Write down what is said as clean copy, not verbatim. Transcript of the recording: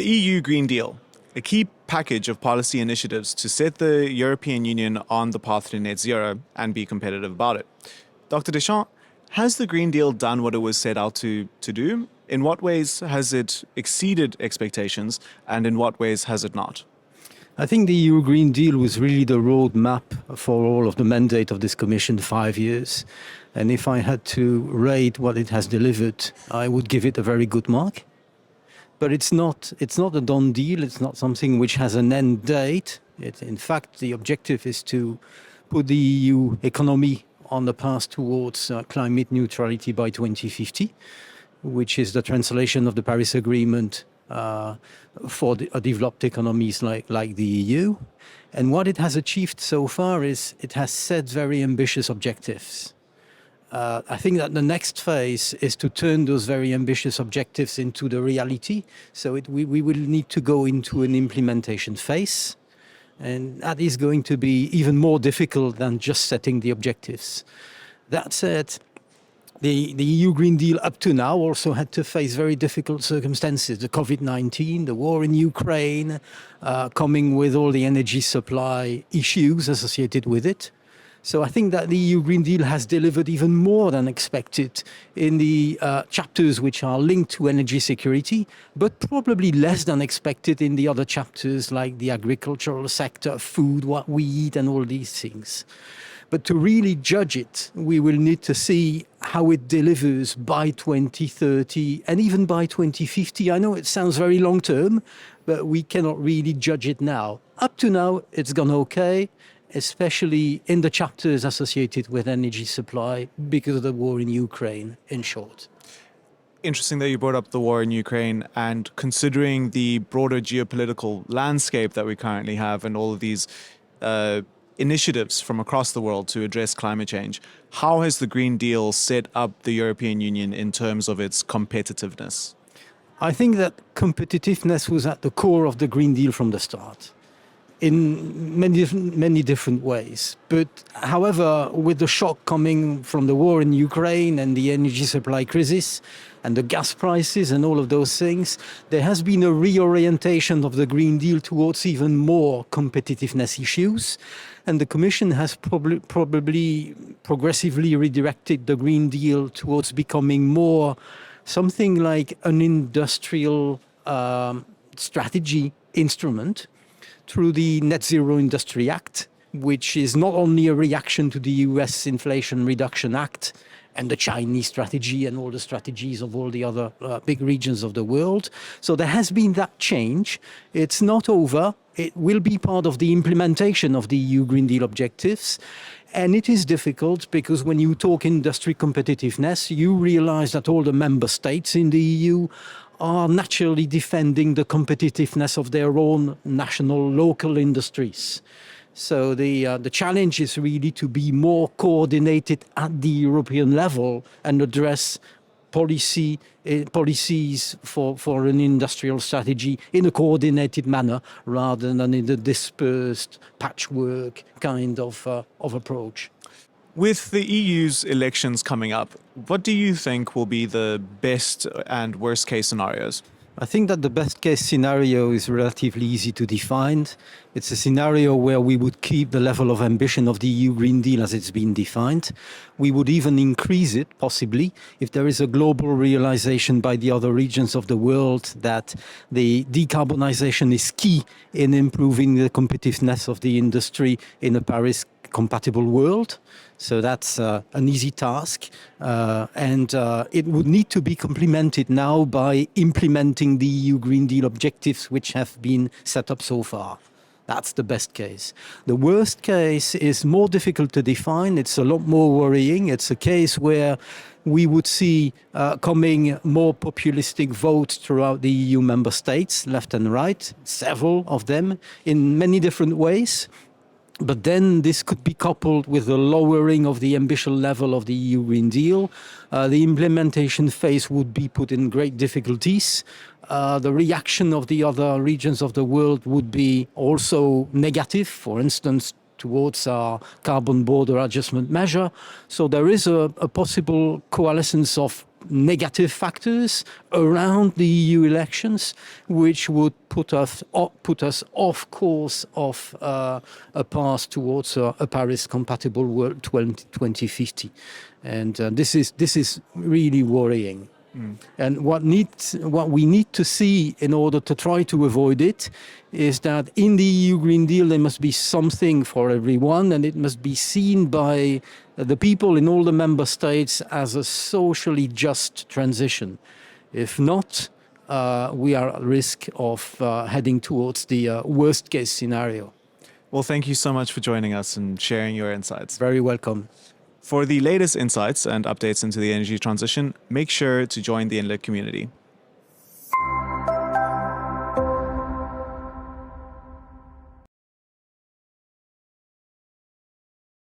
The EU Green Deal, a key package of policy initiatives to set the European Union on the path to net zero and be competitive about it. Dr. Dechamps, has the Green Deal done what it was set out to do? In what ways has it exceeded expectations, and in what ways has it not? I think the EU Green Deal was really the roadmap for all of the mandate of this Commission, 5 years. And if I had to rate what it has delivered, I would give it a very good mark. But it's not a done deal. It's not something which has an end date. In fact, the objective is to put the EU economy on the path towards climate neutrality by 2050, which is the translation of the Paris Agreement for developed economies like the EU. And what it has achieved so far is it has set very ambitious objectives. I think that the next phase is to turn those very ambitious objectives into the reality. So we will need to go into an implementation phase. And that is going to be even more difficult than just setting the objectives. That said, the EU Green Deal up to now also had to face very difficult circumstances. The COVID-19, the war in Ukraine, coming with all the energy supply issues associated with it. So I think that the EU Green Deal has delivered even more than expected in the chapters which are linked to energy security, but probably less than expected in the other chapters like the agricultural sector, food, what we eat, and all these things. But to really judge it, we will need to see how it delivers by 2030 and even by 2050. I know it sounds very long term, but we cannot really judge it now. Up to now, it's gone okay, especially in the chapters associated with energy supply because of the war in Ukraine, in short. Interesting that you brought up the war in Ukraine, and considering the broader geopolitical landscape that we currently have and all of these initiatives from across the world to address climate change, how has the Green Deal set up the European Union in terms of its competitiveness? I think that competitiveness was at the core of the Green Deal from the start, in many different ways. But however, with the shock coming from the war in Ukraine and the energy supply crisis and the gas prices and all of those things, there has been a reorientation of the Green Deal towards even more competitiveness issues. And the Commission has probably progressively redirected the Green Deal towards becoming more something like an industrial strategy instrument through the Net Zero Industry Act, which is not only a reaction to the US Inflation Reduction Act and the Chinese strategy and all the strategies of all the other big regions of the world. So there has been that change. It's not over. It will be part of the implementation of the EU Green Deal objectives. And it is difficult because when you talk industry competitiveness, you realize that all the member states in the EU are naturally defending the competitiveness of their own national, local industries. So the challenge is really to be more coordinated at the European level and address policies for an industrial strategy in a coordinated manner rather than in the dispersed patchwork kind of approach. With the EU's elections coming up, what do you think will be the best and worst case scenarios? I think that the best case scenario is relatively easy to define. It's a scenario where we would keep the level of ambition of the EU Green Deal as it's been defined. We would even increase it, possibly, if there is a global realization by the other regions of the world that the decarbonization is key in improving the competitiveness of the industry in a Paris-compatible world. So that's an easy task, and it would need to be complemented now by implementing the EU Green Deal objectives which have been set up so far. That's the best case. The worst case is more difficult to define. It's a lot more worrying. It's a case where we would see coming more populistic votes throughout the EU member states, left and right, several of them in many different ways. But then this could be coupled with a lowering of the ambition level of the EU Green Deal. The implementation phase would be put in great difficulties. The reaction of the other regions of the world would be also negative, for instance, towards our carbon border adjustment measure. So there is a possible coalescence of negative factors around the EU elections, which would put us off course of a path towards a Paris-compatible world 2050, and this is really worrying. And what we need to see in order to try to avoid it is that in the EU Green Deal there must be something for everyone, and it must be seen by the people in all the member states as a socially just transition. If not, we are at risk of heading towards the worst case scenario. Well, thank you so much for joining us and sharing your insights. Very welcome. For the latest insights and updates into the energy transition, make sure to join the Inlet community.